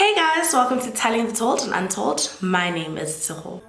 Hey guys, welcome to Telling the Told and Untold. My name is Tshego.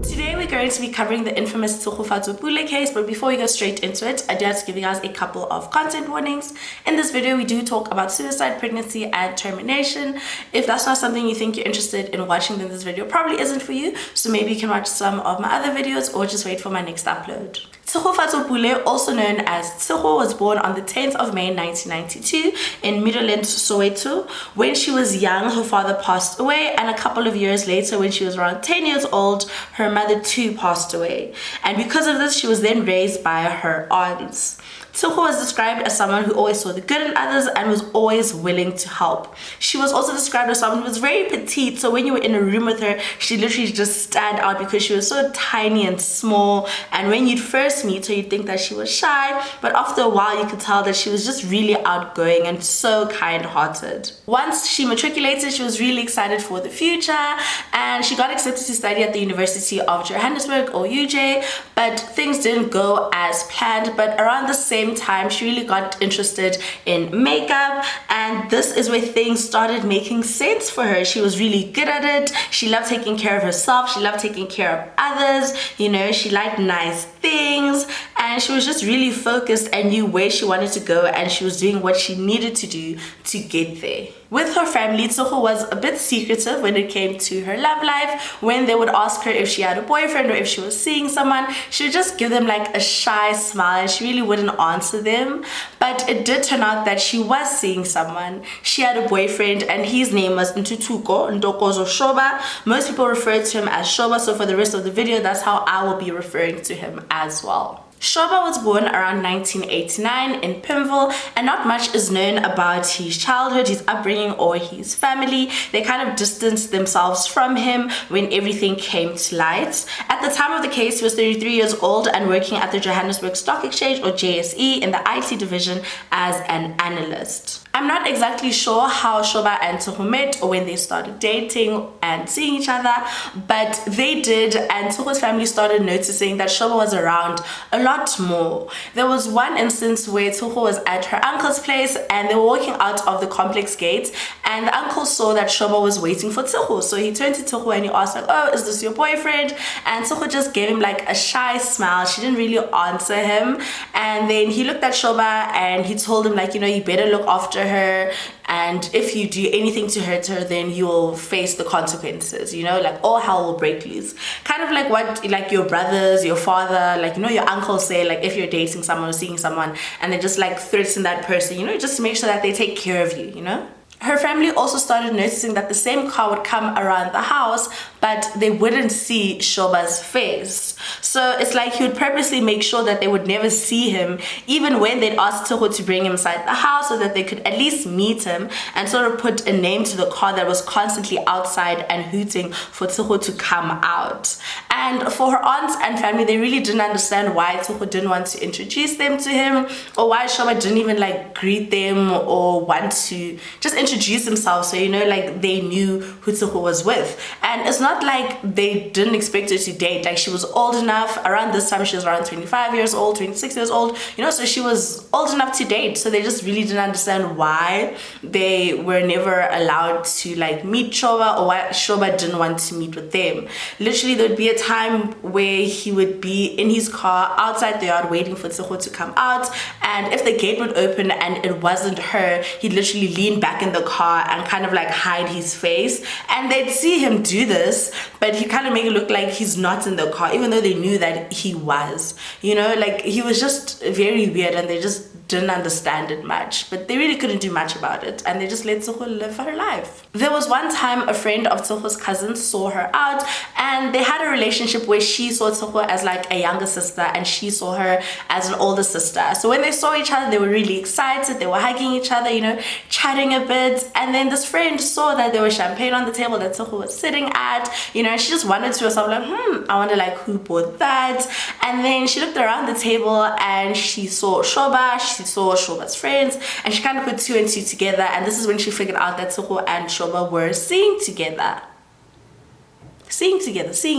Today we're going to be covering the infamous Tshegofatso Pule case, but before we go straight into it, I do have to give you guys a couple of content warnings. In this video, we do talk about suicide, pregnancy, and termination. If that's not something you think you're interested in watching, then this video probably isn't for you, so maybe you can watch some of my other videos or just wait for my next upload. Tshegofatso Pule, also known as Tshego, was born on the 10th of May 1992 in Middleland, Soweto. When she was young, her father passed away, and a couple of years later, when she was around 10 years old, her mother too passed away. And because of this, she was then raised by her aunts. Tshego was described as someone who always saw the good in others and was always willing to help. She was also described as someone who was very petite, so when you were in a room with her, she literally just stand out because she was so tiny and small, and when you'd first meet her, you'd think that she was shy, but after a while you could tell that she was just really outgoing and so kind-hearted. Once she matriculated, she was really excited for the future, and she got accepted to study at the University of Johannesburg, or UJ, but things didn't go as planned. But around the same time, she really got interested in makeup, and this is where things started making sense for her. She was really good at it. She loved taking care of herself. She loved taking care of others. You know, she liked nice things, and she was just really focused and knew where she wanted to go, and she was doing what she needed to do to get there. With her family, Tshego was a bit secretive when it came to her love life. When they would ask her if she had a boyfriend or if she was seeing someone, she would just give them like a shy smile, and she really wouldn't answer them. But it did turn out that she was seeing someone. She had a boyfriend, and his name was Ntokozo Shoba. Most people refer to him as Shoba, so for the rest of the video, that's how I will be referring to him as well. Shoba was born around 1989 in Pimville, and not much is known about his childhood, his upbringing, or his family. They kind of distanced themselves from him when everything came to light. At the time of the case, he was 33 years old and working at the Johannesburg Stock Exchange, or JSE, in the IT division as an analyst. I'm not exactly sure how Shoba and Tshego met or when they started dating and seeing each other, but they did, and Tsego's family started noticing that Shoba was around a lot more. There was one instance where Tshego was at her uncle's place, and they were walking out of the complex gate, and the uncle saw that Shoba was waiting for Tshego. So he turned to Tshego and he asked, like, "Oh, is this your boyfriend?" And Tshego just gave him like a shy smile. She didn't really answer him, and then he looked at Shoba and he told him, like, you know, you better look after her, and if you do anything to hurt her, then you will face the consequences, you know, like all hell will break loose. Kind of like what like your brothers, your father, like, you know, your uncles say, like if you're dating someone or seeing someone and they just like threaten that person, you know, just to make sure that they take care of you, you know. Her family also started noticing that the same car would come around the house, but they wouldn't see Shoba's face. So it's like he would purposely make sure that they would never see him, even when they'd ask Tshego to bring him inside the house so that they could at least meet him and sort of put a name to the car that was constantly outside and hooting for Tshego to come out. And for her aunts and family, they really didn't understand why Tshego didn't want to introduce them to him, or why Shoba didn't even like greet them or want to just introduce themselves, so you know, like they knew who Tshego was with. And it's not like they didn't expect her to date. Like, she was old enough. Around this time, she was around 25 years old, 26 years old, you know, so she was old enough to date. So they just really didn't understand why they were never allowed to like meet Shoba, or why Shoba didn't want to meet with them. Literally, there would be a time where he would be in his car outside the yard waiting for Tshego to come out, and if the gate would open and it wasn't her, he'd literally lean back in the car and kind of like hide his face, and they'd see him do this, but he kind of make it look like he's not in the car, even though they knew that he was, you know, like he was just very weird, and they just didn't understand it much, but they really couldn't do much about it, and they just let Tshego live her life. There was one time a friend of Tsego's cousins saw her out, and they had a relationship where she saw Tshego as like a younger sister and she saw her as an older sister. So when they saw each other, they were really excited, they were hugging each other, you know, chatting a bit, and then this friend saw that there was champagne on the table that Tshego was sitting at, you know, and she just wondered to herself, like, I wonder like who bought that. And then she looked around the table and she saw Shoba, she saw Shoba's friends, and she kind of put two and two together, and this is when she figured out that Tshego and Shoba were seeing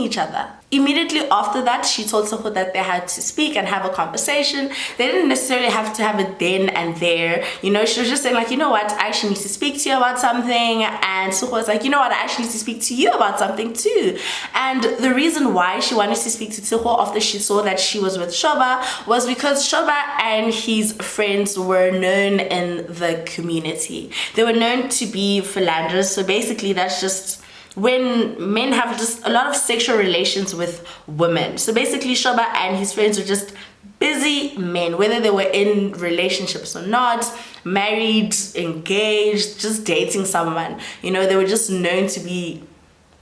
each other. Immediately after that, she told Tshego that they had to speak and have a conversation. They didn't necessarily have to have it then and there. You know, she was just saying like, you know what, I actually need to speak to you about something. And Tshego was like, you know what, I actually need to speak to you about something too. And the reason why she wanted to speak to Tshego after she saw that she was with Shoba was because Shoba and his friends were known in the community. They were known to be philanderers. So basically that's just when men have just a lot of sexual relations with women. So basically Shoba and his friends were just busy men, whether they were in relationships or not, married, engaged, just dating someone. You know, they were just known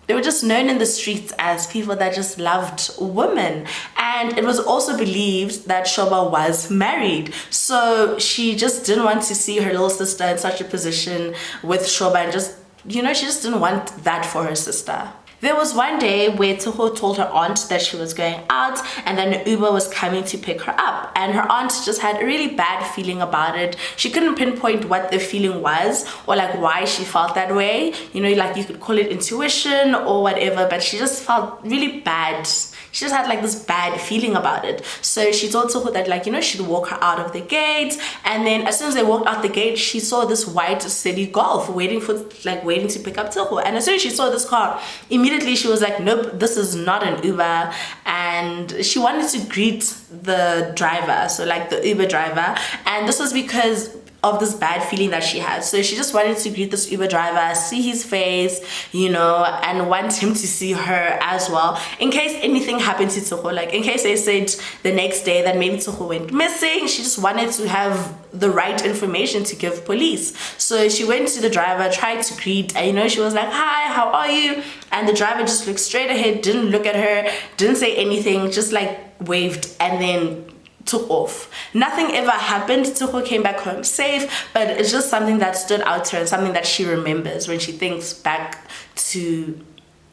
in the streets as people that just loved women. And it was also believed that Shoba was married. So she just didn't want to see her little sister in such a position with Shoba, and just, you know, she just didn't want that for her sister. There was one day where Tshego told her aunt that she was going out and then an Uber was coming to pick her up, and her aunt just had a really bad feeling about it. She couldn't pinpoint what the feeling was or like why she felt that way. You know, like you could call it intuition or whatever, but she just felt really bad. She just had like this bad feeling about it. So she told Tshego that, like, you know, she'd walk her out of the gate, and then as soon as they walked out the gate, she saw this white city Golf waiting to pick up Tshego. And as soon as she saw this car, immediately she was like, nope, this is not an Uber. And she wanted to greet the driver, so like the Uber driver, and this was because of this bad feeling that she had. So she just wanted to greet this Uber driver, see his face, you know, and want him to see her as well, in case anything happened to Tshego. Like in case they said the next day that maybe Tshego went missing, she just wanted to have the right information to give police. So she went to the driver, tried to greet, and you know, she was like, hi, how are you? And the driver just looked straight ahead, didn't look at her, didn't say anything, just like waved and then took off. Nothing ever happened. Tshego came back home safe, but it's just something that stood out to her and something that she remembers when she thinks back to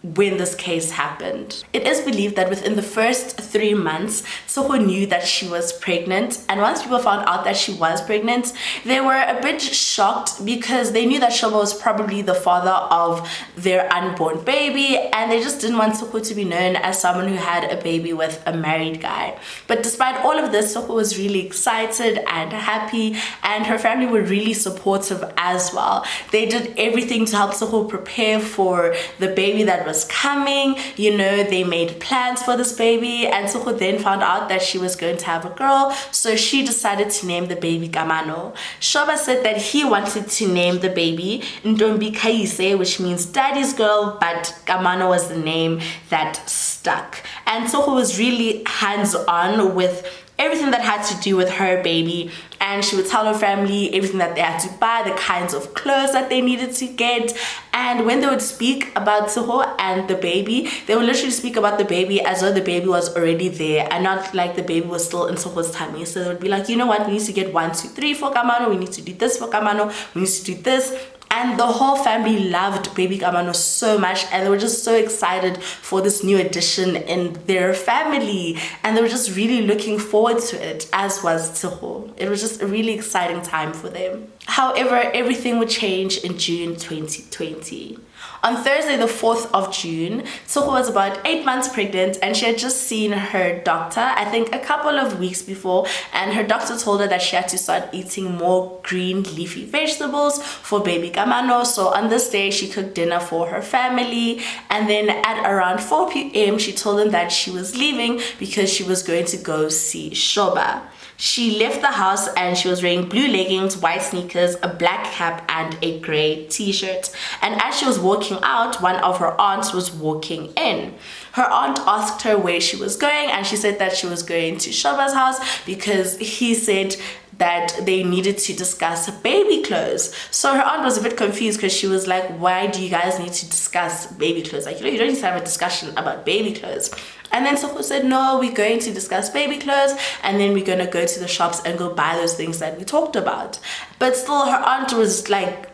when this case happened. It is believed that within the first 3 months, Tshego knew that she was pregnant, and once people found out that she was pregnant, they were a bit shocked because they knew that Shoba was probably the father of their unborn baby, and they just didn't want Tshego to be known as someone who had a baby with a married guy. But despite all of this, Tshego was really excited and happy, and her family were really supportive as well. They did everything to help Tshego prepare for the baby that was coming. You know, they made plans for this baby, and Tshego then found out that she was going to have a girl, so she decided to name the baby Kamano. Shoba said that he wanted to name the baby Ntombi Kaise, which means daddy's girl, but Kamano was the name that stuck. And Tshego was really hands-on with everything that had to do with her baby, and she would tell her family everything that they had to buy, the kinds of clothes that they needed to get. And when they would speak about Tshego and the baby, they would literally speak about the baby as though the baby was already there and not like the baby was still in Tsego's tummy. So they would be like, you know what, we need to get 1, 2, 3 for Kamano, we need to do this for Kamano, we need to do this. And the whole family loved baby Kamano so much, and they were just so excited for this new addition in their family, and they were just really looking forward to it, as was Tshego. It was just a really exciting time for them. However, everything would change in June 2020. On Thursday, the 4th of June, Tshego was about 8 months pregnant, and she had just seen her doctor, I think a couple of weeks before, and her doctor told her that she had to start eating more green leafy vegetables for baby Kamano. So on this day, she cooked dinner for her family, and then at around 4 p.m, she told them that she was leaving because she was going to go see Shoba. She left the house and she was wearing blue leggings, white sneakers, a black cap, and a grey t-shirt. And as she was walking out, one of her aunts was walking in. Her aunt asked her where she was going, and she said that she was going to Shoba's house because he said that they needed to discuss baby clothes. So her aunt was a bit confused because she was like, why do you guys need to discuss baby clothes? Like, you know, you don't need to have a discussion about baby clothes. And then Tshego said, no, we're going to discuss baby clothes, and then we're going to go to the shops and go buy those things that we talked about. But still, her aunt was like,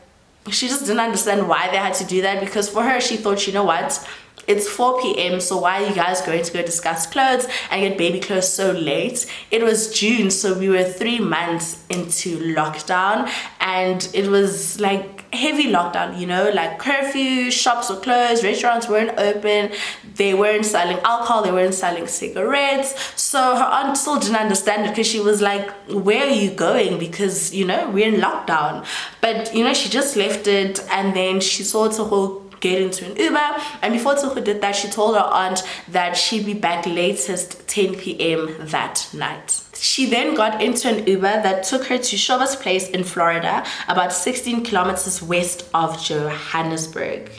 she just didn't understand why they had to do that, because for her, she thought, you know what, it's 4 p.m. so why are you guys going to go discuss clothes and get baby clothes so late? It was June, so we were 3 months into lockdown, and it was like heavy lockdown, you know, like curfew, shops were closed, restaurants weren't open, they weren't selling alcohol, they weren't selling cigarettes. So her aunt still didn't understand it, because she was like, where are you going? Because, you know, we're in lockdown. But, you know, she just left it, and then she saw Tshego get into an Uber, and before Tshego did that, she told her aunt that she'd be back latest 10 p.m. that night. She then got into an Uber that took her to Shoba's place in Florida, about 16 kilometers west of Johannesburg.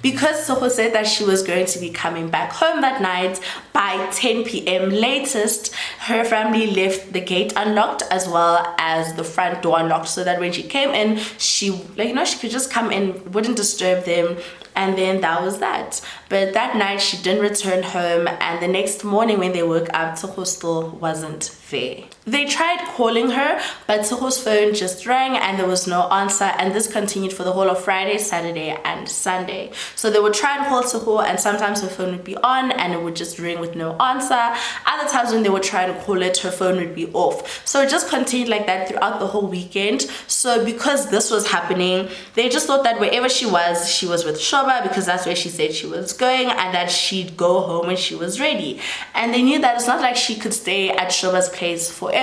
Because Tshego said that she was going to be coming back home that night by 10 p.m. latest, her family left the gate unlocked as well as the front door unlocked, so that when she came in, she, like, you know, she could just come in, wouldn't disturb them, and then that was that. But that night she didn't return home, and the next morning when they woke up, Tshego still wasn't there. They tried calling her, but Tshego's phone just rang and there was no answer, and this continued for the whole of Friday, Saturday, and Sunday. So they would try and call Tshego, and sometimes her phone would be on and it would just ring with no answer. Other times when they would try and call it, her phone would be off. So it just continued like that throughout the whole weekend. So because this was happening, they just thought that wherever she was with Shoba, because that's where she said she was going, and that she'd go home when she was ready. And they knew that it's not like she could stay at Shoba's place forever,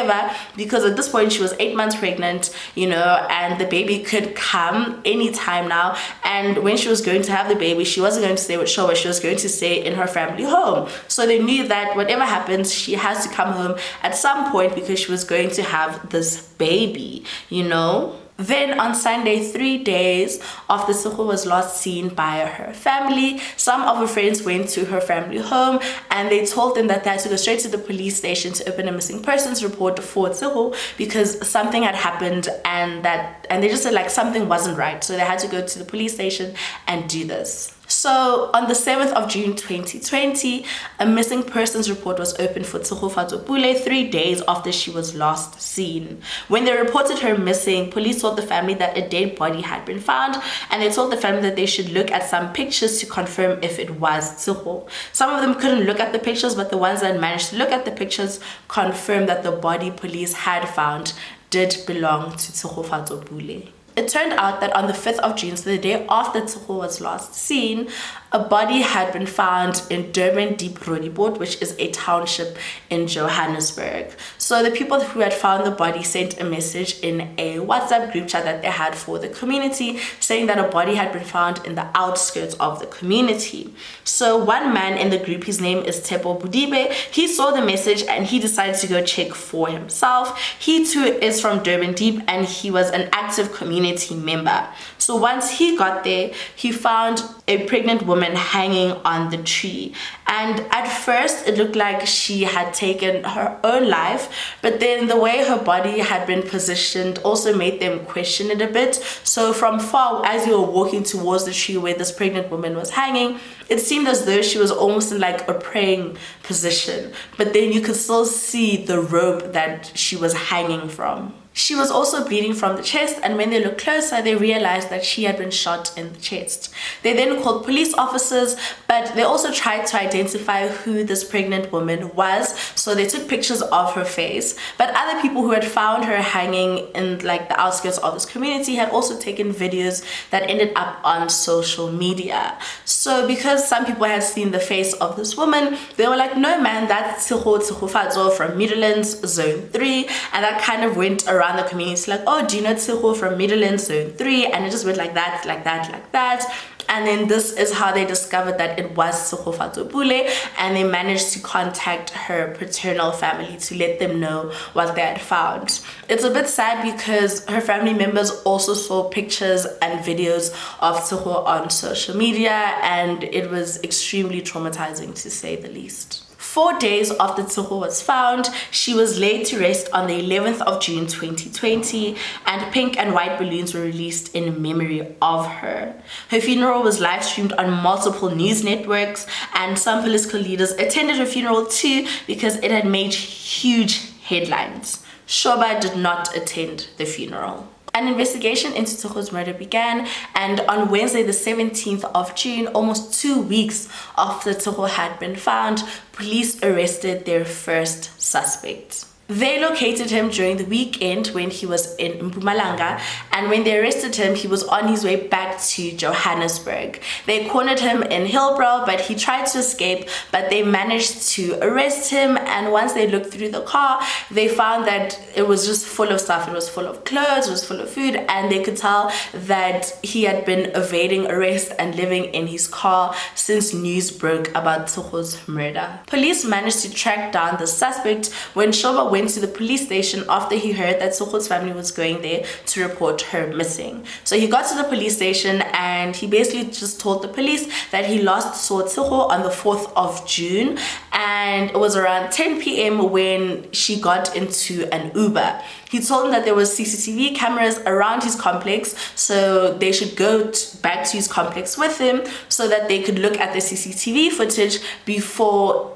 because at this point she was 8 months pregnant, you know, and the baby could come anytime now. And when she was going to have the baby, she wasn't going to stay with Shoba, she was going to stay in her family home. So they knew that whatever happens, she has to come home at some point, because she was going to have this baby, you know. Then on Sunday, 3 days after Tshego was last seen by her family, some of her friends went to her family home, and they told them that they had to go straight to the police station to open a missing persons report for Tshego, because something had happened, and they just said like something wasn't right. So they had to go to the police station and do this. So on the 7th of June 2020, a missing persons report was opened for Tshegofatso Pule 3 days after she was last seen. When they reported her missing, police told the family that a dead body had been found, and they told the family that they should look at some pictures to confirm if it was Tshego. Some of them couldn't look at the pictures, but the ones that managed to look at the pictures confirmed that the body police had found did belong to Tshegofatso Pule. It turned out that on the 5th of June, so the day after Tshego was last seen, a body had been found in Durban Deep Roodepoort, which is a township in Johannesburg. So the people who had found the body sent a message in a WhatsApp group chat that they had for the community, saying that a body had been found in the outskirts of the community. So one man in the group, his name is Tepo Budibe, he saw the message and he decided to go check for himself. He too is from Durban Deep, and he was an active community member. So once he got there, he found a pregnant woman hanging on the tree, and at first it looked like she had taken her own life, but then the way her body had been positioned also made them question it a bit. So from far, as you were walking towards the tree where this pregnant woman was hanging, it seemed as though she was almost in like a praying position, but then you could still see the rope that she was hanging from. She was also bleeding from the chest, and when they looked closer, they realized that she had been shot in the chest. They then called police officers, but they also tried to identify who this pregnant woman was. So they took pictures of her face, but other people who had found her hanging in like the outskirts of this community had also taken videos that ended up on social media. So because some people had seen the face of this woman, they were like, no man, that's Tshegofatso from Midlands Zone 3, and that kind of went around the community like, oh, do you know Tshego from Midlands Zone 3? And it just went like that, like that, like that. And then this is how they discovered that it was Tshegofatso Pule, and they managed to contact her paternal family to let them know what they had found. It's a bit sad because her family members also saw pictures and videos of Tshego on social media, and it was extremely traumatizing to say the least. 4 days after Tshego was found, she was laid to rest on the 11th of June 2020, and pink and white balloons were released in memory of her. Her funeral was live streamed on multiple news networks, and some political leaders attended her funeral too because it had made huge headlines. Shoba did not attend the funeral. An investigation into Tshego's murder began, and on Wednesday the 17th of June, almost 2 weeks after Tshego had been found, police arrested their first suspect. They located him during the weekend when he was in Mpumalanga, and when they arrested him, he was on his way back to Johannesburg. They cornered him in Hillbrow, but he tried to escape, but they managed to arrest him, and once they looked through the car, they found that it was just full of stuff. It was full of clothes, it was full of food, and they could tell that he had been evading arrest and living in his car since news broke about Tshego's murder. Police managed to track down the suspect when Shoba went to the police station after he heard that Tshego's family was going there to report her missing. So he got to the police station and he basically just told the police that he last saw Tshego on the 4th of June, and it was around 10 p.m. when she got into an Uber. He told them that there was CCTV cameras around his complex, so they should go back to his complex with him so that they could look at the CCTV footage before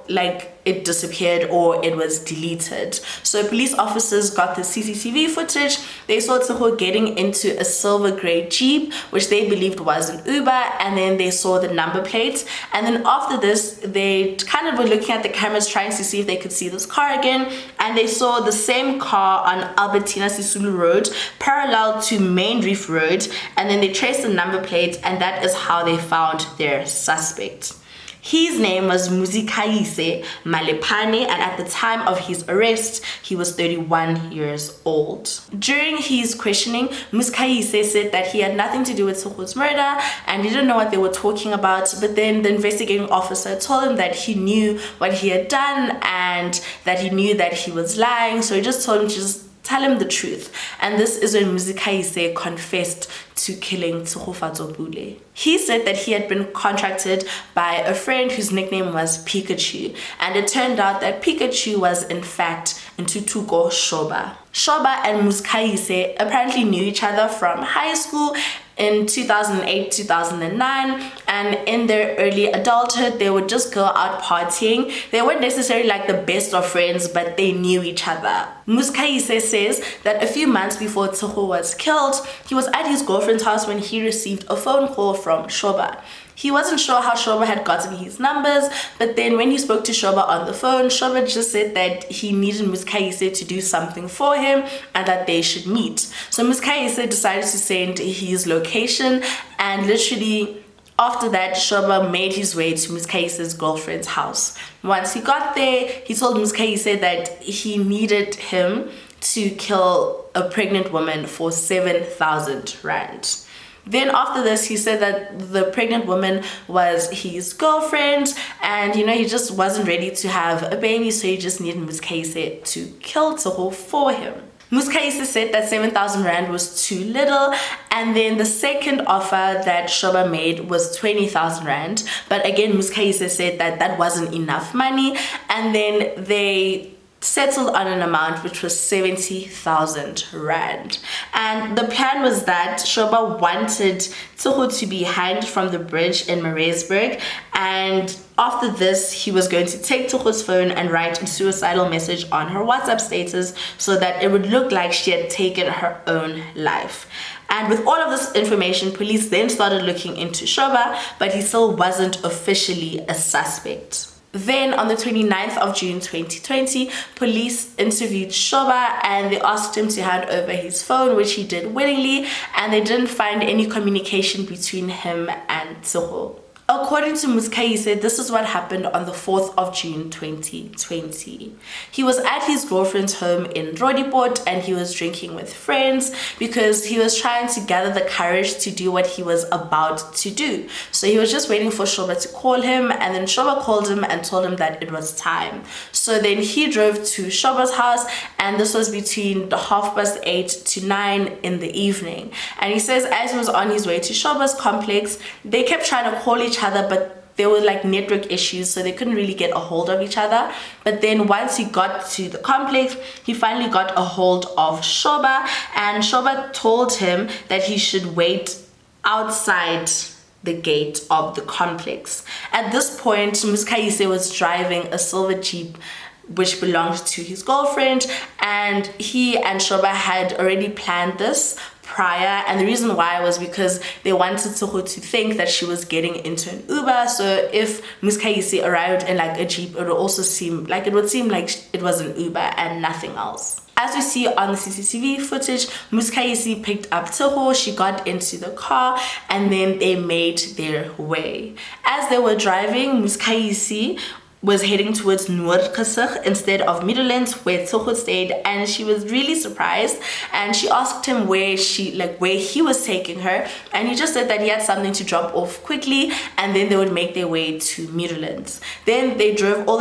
it disappeared or it was deleted. So police officers got the CCTV footage. They saw Tshego getting into a silver grey Jeep, which they believed was an Uber, and then they saw the number plates. And then after this, they kind of were looking at the cameras trying to see if they could see this car again, and they saw the same car on Albertina Sisulu Road parallel to Main Reef Road, and then they traced the number plate, and that is how they found their suspect. His name was Muzikayise Malepane, and at the time of his arrest, he was 31 years old. During his questioning, Muzikayise said that he had nothing to do with Tshego's murder and he didn't know what they were talking about, but then the investigating officer told him that he knew what he had done and that he knew that he was lying, so he just told him to just tell him the truth. And this is when Muzikayise confessed to killing Tshegofatso Pule. He said that he had been contracted by a friend whose nickname was Pikachu, and it turned out that Pikachu was in fact Ntutuko Shoba. Shoba and Muzikayise apparently knew each other from high school in 2008-2009, and in their early adulthood they would just go out partying. They weren't necessarily like the best of friends, but they knew each other. Muzikayise says that a few months before Tshego was killed, he was at his girlfriend's house when he received a phone call from Shoba. He wasn't sure how Shoba had gotten his numbers, but then when he spoke to Shoba on the phone, Shoba just said that he needed Muzikayise to do something for him and that they should meet. So Muzikayise decided to send his location, and literally after that, Shoba made his way to Muzikayise's girlfriend's house. Once he got there, he told Muzikayise that he needed him to kill a pregnant woman for 7,000 rand. Then after this, he said that the pregnant woman was his girlfriend, and he just wasn't ready to have a baby, so he just needed Muzikayise to kill Tshego for him. Muzikayise said that 7,000 rand was too little, and then the second offer that Shoba made was 20,000 rand, but again Muzikayise said that that wasn't enough money, and then they settled on an amount which was 70,000 rand. And the plan was that Shoba wanted Tshego to be hanged from the bridge in Maritzburg, and after this he was going to take Tsego's phone and write a suicidal message on her WhatsApp status so that it would look like she had taken her own life. And with all of this information, police then started looking into Shoba, but he still wasn't officially a suspect. Then on the 29th of June 2020, police interviewed Shoba and they asked him to hand over his phone, which he did willingly, and they didn't find any communication between him and Tshego. According to Muzikayise, this is what happened on the 4th of June 2020. He was at his girlfriend's home in Roodepoort and he was drinking with friends because he was trying to gather the courage to do what he was about to do. So he was just waiting for Shoba to call him, and then Shoba called him and told him that it was time. So then he drove to Shoba's house, and this was between 8:30 to 9 in the evening. And he says as he was on his way to Shoba's complex, they kept trying to call each other, but there were like network issues, so they couldn't really get a hold of each other. But then once he got to the complex, he finally got a hold of Shoba, and Shoba told him that he should wait outside the gate of the complex. At this point, Muzikayise was driving a silver Jeep which belonged to his girlfriend, and he and Shoba had already planned this prior, and the reason why was because they wanted Tshego to think that she was getting into an Uber. So if Ms. Kayise arrived in like a Jeep, it would seem like it was an Uber and nothing else. As we see on the CCTV footage, Ms. Kayise picked up Tshego, she got into the car, and then they made their way. As they were driving, Ms. Kayise was heading towards Noordkesig instead of Middelland, where Tshego stayed, and she was really surprised, and she asked him where he was taking her, and he just said that he had something to drop off quickly, and then they would make their way to Middelland. Then they drove all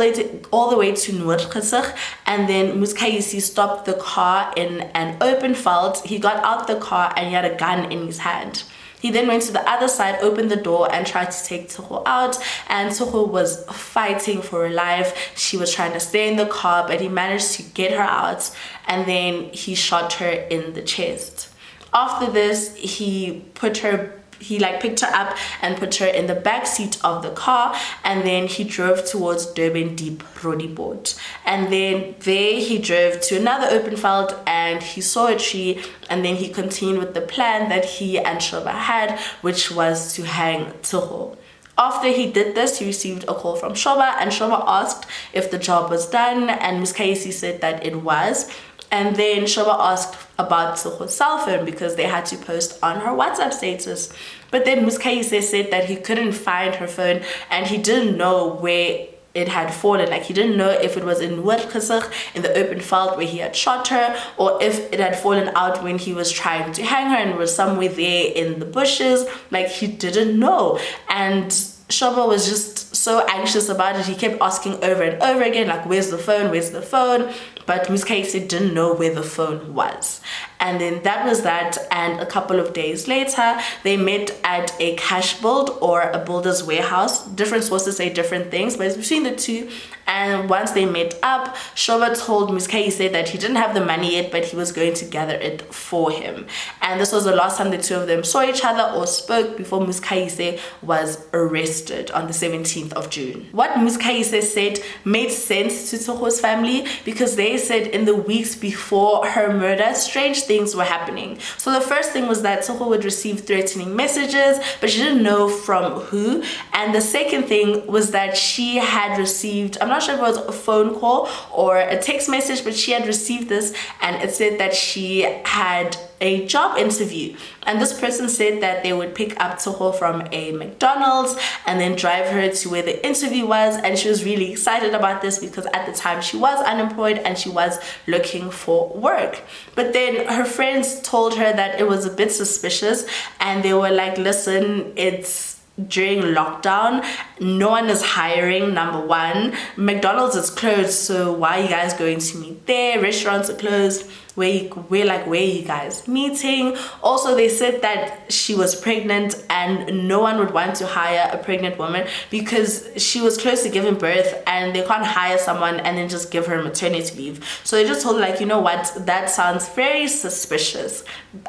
the way to Noordkesig, and then Ms. Kayise stopped the car in an open veld. He got out the car and he had a gun in his hand. He then went to the other side, opened the door, and tried to take Tshego out, and Tshego was fighting for her life. She was trying to stay in the car, but he managed to get her out, and then he shot her in the chest. After this, he picked her up and put her in the back seat of the car, and then he drove towards Durban Deep Roodepoort. And then there he drove to another open veld and he saw a tree, and then he continued with the plan that he and Shoba had, which was to hang Tshego. After he did this, he received a call from Shoba, and Shoba asked if the job was done, and Ms. Kayise said that it was. And then Shoba asked about Tshego's cell phone because they had to post on her WhatsApp status. But then Ms. Kayise said that he couldn't find her phone and he didn't know where it had fallen. Like, he didn't know if it was in Noordkesig, in the open veld where he had shot her, or if it had fallen out when he was trying to hang her and was somewhere there in the bushes. Like, he didn't know. And Shoba was just so anxious about it. He kept asking over and over again, like, where's the phone, where's the phone? But Ms. Kayise didn't know where the phone was. And then that was that, and a couple of days later, they met at a cash build or a builder's warehouse. Different sources say different things, but it's between the two. And once they met up, Shoba told Ms. Kayise that he didn't have the money yet, but he was going to gather it for him. And this was the last time the two of them saw each other or spoke before Ms. Kayise was arrested on the 17th of June. What Ms. Kayise said made sense to Tshego's family, because they said in the weeks before her murder, strange things were happening. So the first thing was that Tshego would receive threatening messages, but she didn't know from who. And the second thing was that she had received, I'm not sure if it was a phone call or a text message, but she had received this, and it said that she had a job interview, and this person said that they would pick up Tshego from a McDonald's and then drive her to where the interview was. And she was really excited about this because at the time she was unemployed and she was looking for work. But then her friends told her that it was a bit suspicious, and they were like, listen, it's during lockdown, no one is hiring. Number one, McDonald's is closed, so why are you guys going to meet there? Restaurants are closed. Where are you guys meeting? Also, they said that she was pregnant, and no one would want to hire a pregnant woman because she was close to giving birth, and they can't hire someone and then just give her maternity leave. So they just told her, like, you know what, that sounds very suspicious.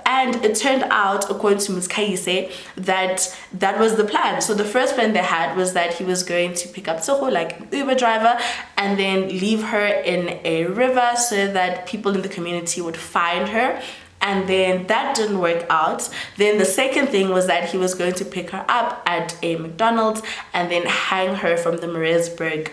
And it turned out, according to Ms. Kayise, that was the plan. So the first plan they had was that he was going to pick up Tshego, like an Uber driver, and then leave her in a river so that people in the community would find her. And then that didn't work out. Then the second thing was that he was going to pick her up at a McDonald's and then hang her from the Maritzburg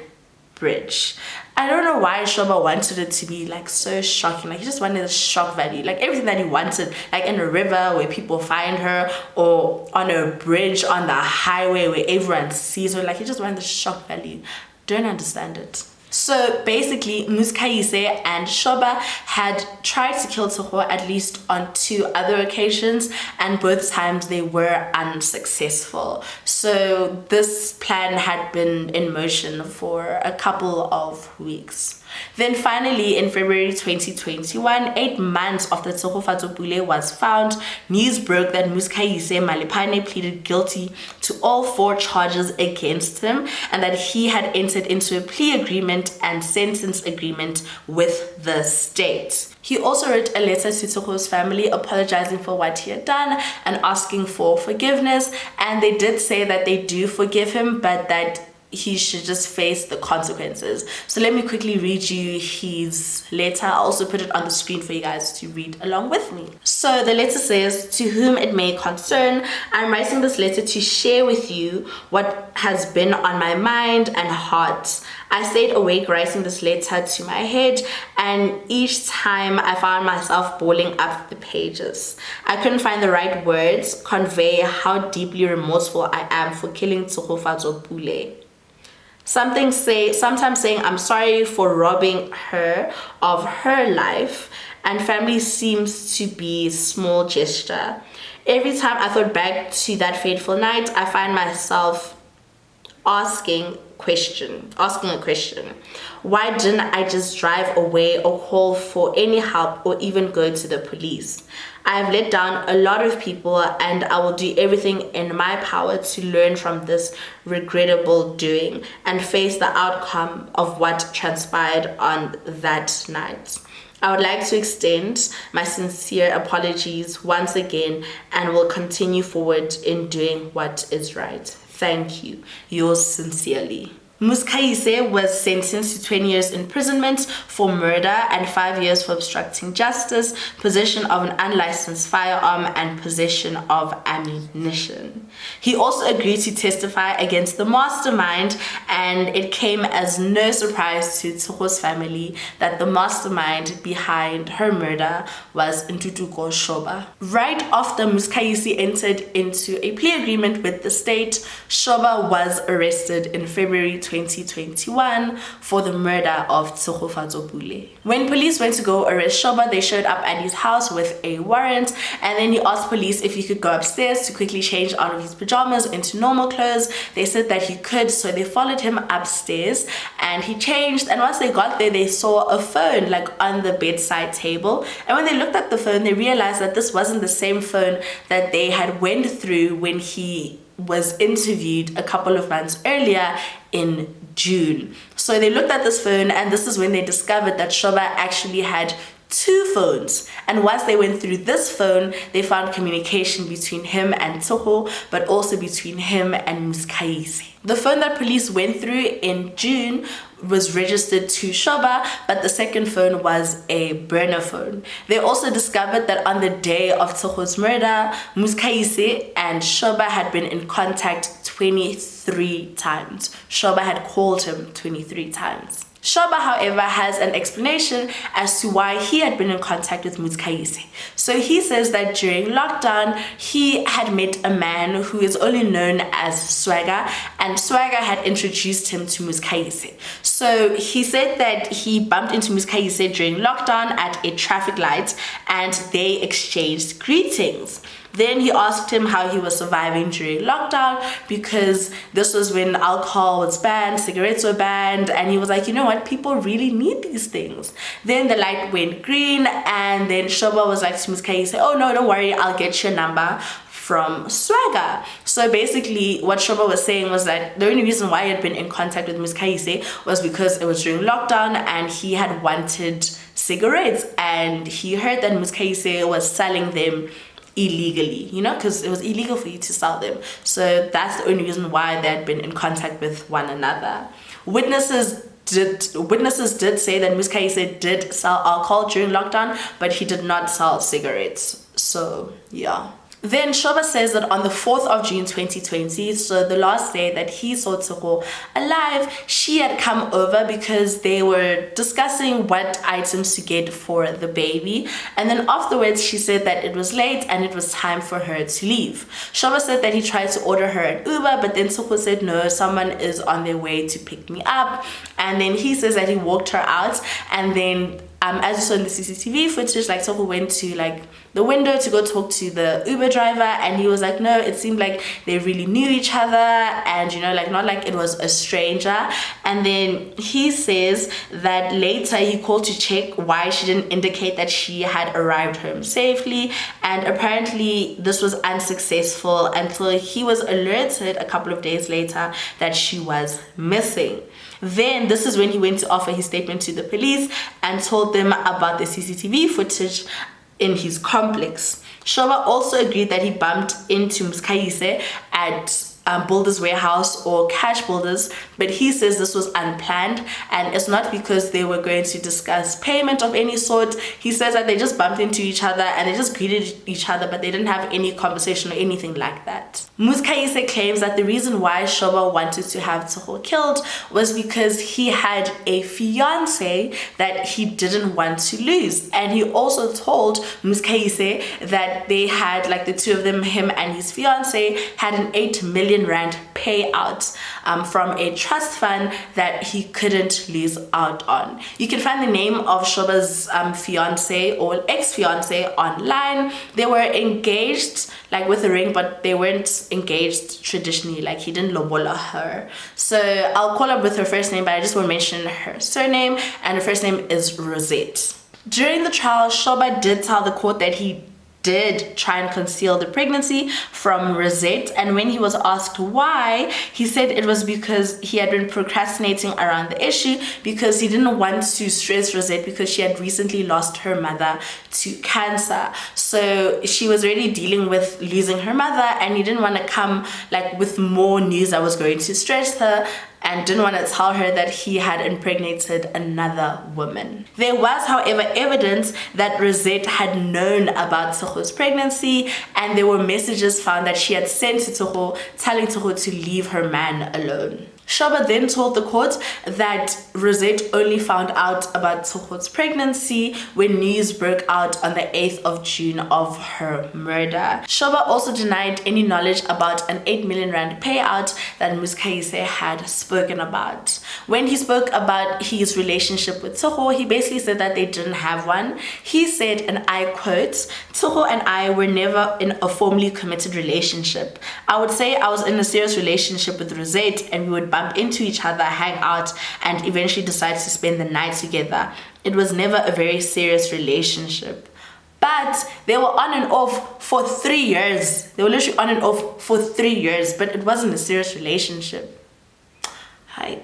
Bridge. I don't know why Shoba wanted it to be like so shocking. Like, he just wanted a shock value, like everything that he wanted, like in a river where people find her, or on a bridge on the highway where everyone sees her. Like, he just wanted the shock value. Don't understand it. So basically, Ms. Kayise and Shoba had tried to kill Tshego at least on 2 other occasions, and both times they were unsuccessful. So this plan had been in motion for a couple of weeks. Then finally, in February 2021, 8 months after Tshegofatso Pule was found, news broke that Ms. Kayise Malipane pleaded guilty to all 4 charges against him, and that he had entered into a plea agreement and sentence agreement with the state. He also wrote a letter to Tshego's family apologizing for what he had done and asking for forgiveness, and they did say that they do forgive him, but that he should just face the consequences. So let me quickly read you his letter. I'll also put it on the screen for you guys to read along with me. So the letter says, "To whom it may concern, I'm writing this letter to share with you what has been on my mind and heart. I stayed awake writing this letter to my head, and each time I found myself balling up the pages. I couldn't find the right words convey how deeply remorseful I am for killing Tshegofatso Pule. Sometimes saying I'm sorry for robbing her of her life and family seems to be small gesture. Every time I thought back to that fateful night, I find myself asking a question. Why didn't I just drive away or call for any help or even go to the police? I have let down a lot of people and I will do everything in my power to learn from this regrettable doing and face the outcome of what transpired on that night. I would like to extend my sincere apologies once again and will continue forward in doing what is right. Thank you. Yours sincerely." Muskaise was sentenced to 20 years imprisonment for murder and 5 years for obstructing justice, possession of an unlicensed firearm, and possession of ammunition. He also agreed to testify against the mastermind, and it came as no surprise to Tshego's family that the mastermind behind her murder was Ntutuko Shoba. Right after Muskaise entered into a plea agreement with the state, Shoba was arrested in February 2021 for the murder of Tshegofatso Pule. When police went to go arrest Shoba, they showed up at his house with a warrant, and then he asked police if he could go upstairs to quickly change out of his pajamas into normal clothes. They said that he could, so they followed him upstairs and he changed, and once they got there they saw a phone like on the bedside table, and when they looked at the phone they realized that this wasn't the same phone that they had went through when he was interviewed a couple of months earlier in June. So they looked at this phone, and this is when they discovered that Shoba actually had 2 phones, and once they went through this phone they found communication between him and Tshego, but also between him and Muskaise. The phone that police went through in June was registered to Shoba, but the second phone was a burner phone. They also discovered that on the day of Tshego's murder, Muskaise and Shoba had been in contact 23 times. Shoba had called him 23 times. Shoba, however, has an explanation as to why he had been in contact with Muskaise. So he says that during lockdown, he had met a man who is only known as Swagger, and Swagger had introduced him to Muskaise. So he said that he bumped into Muskaise during lockdown at a traffic light and they exchanged greetings. Then he asked him how he was surviving during lockdown, because this was when alcohol was banned, cigarettes were banned, and he was like, you know what, people really need these things. Then the light went green, and then Shoba was like to Muskaise, oh no, don't worry, I'll get your number from Swagger. So basically what Shoba was saying was that the only reason why he had been in contact with Muskaise was because it was during lockdown and he had wanted cigarettes, and he heard that Muskaise was selling them illegally, you know, because it was illegal for you to sell them. So that's the only reason why they had been in contact with one another. Witnesses did say that Muskaise did sell alcohol during lockdown, but he did not sell cigarettes. So yeah. Then Shoba says that on the 4th of June 2020, so the last day that he saw Tshego alive, she had come over because they were discussing what items to get for the baby. And then afterwards, she said that it was late and it was time for her to leave. Shoba said that he tried to order her an Uber, but then Tshego said, no, someone is on their way to pick me up. And then he says that he walked her out, and then as you saw in the CCTV footage, like Tshego went to like the window to go talk to the Uber driver, and he was like, no, it seemed like they really knew each other, and you know, like not like it was a stranger. And then he says that later he called to check why she didn't indicate that she had arrived home safely, and apparently this was unsuccessful until he was alerted a couple of days later that she was missing. Then this is when he went to offer his statement to the police and told them about the CCTV footage in his complex. Shoba also agreed that he bumped into Muskaise at Builders Warehouse or Cash Builders but he says this was unplanned, and it's not because they were going to discuss payment of any sort. He says that they just bumped into each other and they just greeted each other, but they didn't have any conversation or anything like that. Muskayise claims that the reason why Shoba wanted to have Tshego killed was because he had a fiance that he didn't want to lose. And he also told Muskayise that they had, like the two of them, him and his fiance, had an 8 million rand payout from a trust fund that he couldn't lose out on. You can find the name of Shoba's fiance or ex-fiance online. They were engaged like with a ring, but they weren't engaged traditionally, like he didn't lobola her. So I'll call her with her first name, but I just won't mention her surname, and her first name is Rosette. During the trial, Shoba did tell the court that he did try and conceal the pregnancy from Rosette, and when he was asked why, he said it was because he had been procrastinating around the issue because he didn't want to stress Rosette because she had recently lost her mother to cancer. So she was already dealing with losing her mother, and he didn't want to come like with more news that was going to stress her, and didn't want to tell her that he had impregnated another woman. There was, however, evidence that Rosette had known about Tshego's pregnancy, and there were messages found that she had sent to Tshego telling Tshego to leave her man alone. Shoba then told the court that Rosette only found out about Tshego's pregnancy when news broke out on the 8th of June of her murder. Shoba also denied any knowledge about an 8 million rand payout that Muskayise had spoken about. When he spoke about his relationship with Tshego, he basically said that they didn't have one. He said, and I quote, "Tshego and I were never in a formally committed relationship. I would say I was in a serious relationship with Rosette, and we would bump into each other, hang out, and eventually decide to spend the night together. It was never a very serious relationship." But they were on and off for 3 years. They were literally on and off for 3 years, but it wasn't a serious relationship. Hi.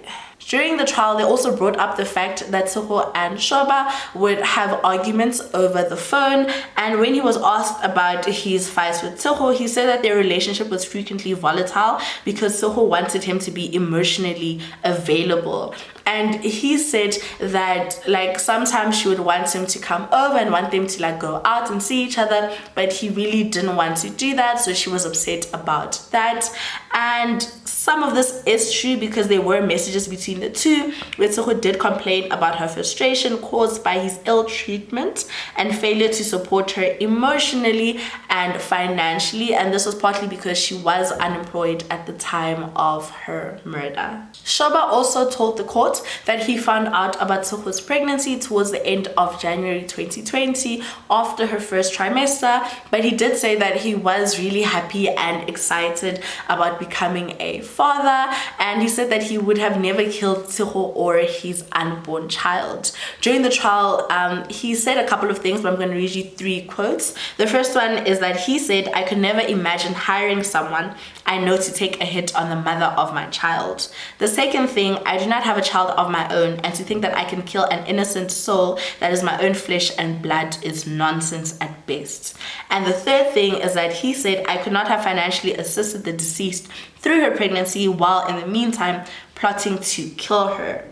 During the trial, they also brought up the fact that Tshego and Shoba would have arguments over the phone, and when he was asked about his fights with Tshego, he said that their relationship was frequently volatile because Tshego wanted him to be emotionally available. And he said that like sometimes she would want him to come over and want them to like go out and see each other, but he really didn't want to do that, so she was upset about that. And some of this is true because there were messages between the two where Tshego did complain about her frustration caused by his ill treatment and failure to support her emotionally and financially, and this was partly because she was unemployed at the time of her murder. Shoba also told the court that he found out about Tsego's pregnancy towards the end of January 2020 after her first trimester, but he did say that he was really happy and excited about becoming a father, and he said that he would have never killed Tsego or his unborn child. During the trial, he said a couple of things, but I'm going to read you 3 quotes. The first one is that he said, "I could never imagine hiring someone I know to take a hit on the mother of my child. The second thing, I do not have a child of my own, and to think that I can kill an innocent soul that is my own flesh and blood is nonsense at best." And the third thing is that he said, "I could not have financially assisted the deceased through her pregnancy while in the meantime plotting to kill her."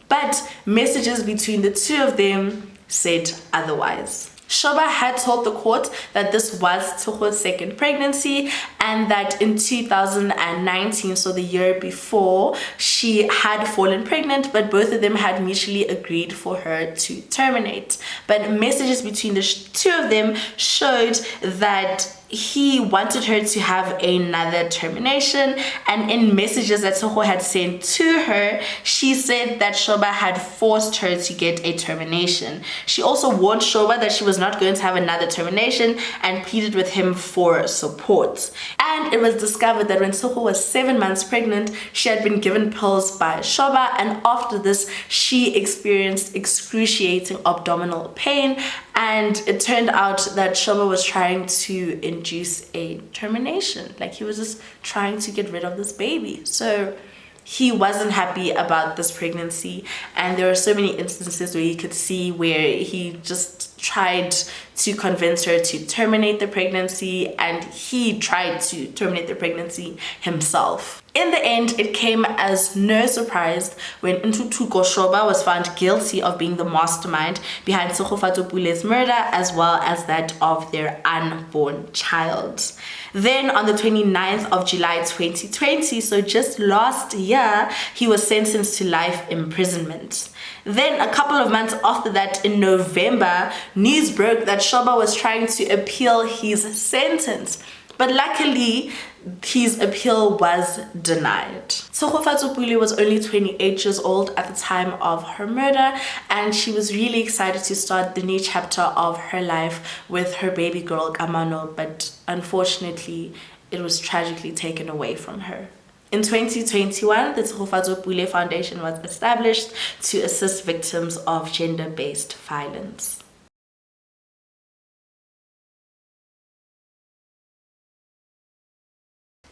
But messages between the two of them said otherwise. Shoba had told the court that this was Tsego's second pregnancy, and that in 2019, so the year before, she had fallen pregnant, but both of them had mutually agreed for her to terminate. But messages between the two of them showed that he wanted her to have another termination, and in messages that Tshego had sent to her, she said that Shoba had forced her to get a termination. She also warned Shoba that she was not going to have another termination and pleaded with him for support. And it was discovered that when Tshego was 7 months pregnant, she had been given pills by Shoba, and after this she experienced excruciating abdominal pain, and it turned out that Shoba was trying to induce a termination. Like, he was just trying to get rid of this baby. So he wasn't happy about this pregnancy, and there were so many instances where you could see where he just tried to convince her to terminate the pregnancy, and he tried to terminate the pregnancy himself. In the end, it came as no surprise when Ntuthuko Shoba was found guilty of being the mastermind behind Tshegofatso Pule's murder, as well as that of their unborn child. Then on the 29th of July 2020, so just last year, he was sentenced to life imprisonment. Then a couple of months after that, in November, news broke that Shoba was trying to appeal his sentence. But luckily, his appeal was denied. Tshegofatso Pule was only 28 years old at the time of her murder, and she was really excited to start the new chapter of her life with her baby girl Kamano, but unfortunately, it was tragically taken away from her. In 2021, the Tshegofatso Pule Foundation was established to assist victims of gender-based violence.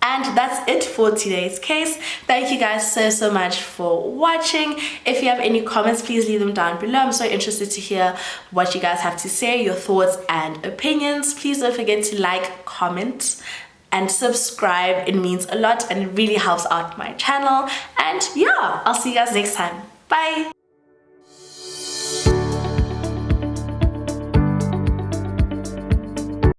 And that's it for today's case. Thank you guys so much for watching. If you have any comments, please leave them down below. I'm so interested to hear what you guys have to say, your thoughts and opinions. Please don't forget to like, comment, and subscribe. It means a lot and it really helps out my channel. And yeah, I'll see you guys next time. Bye.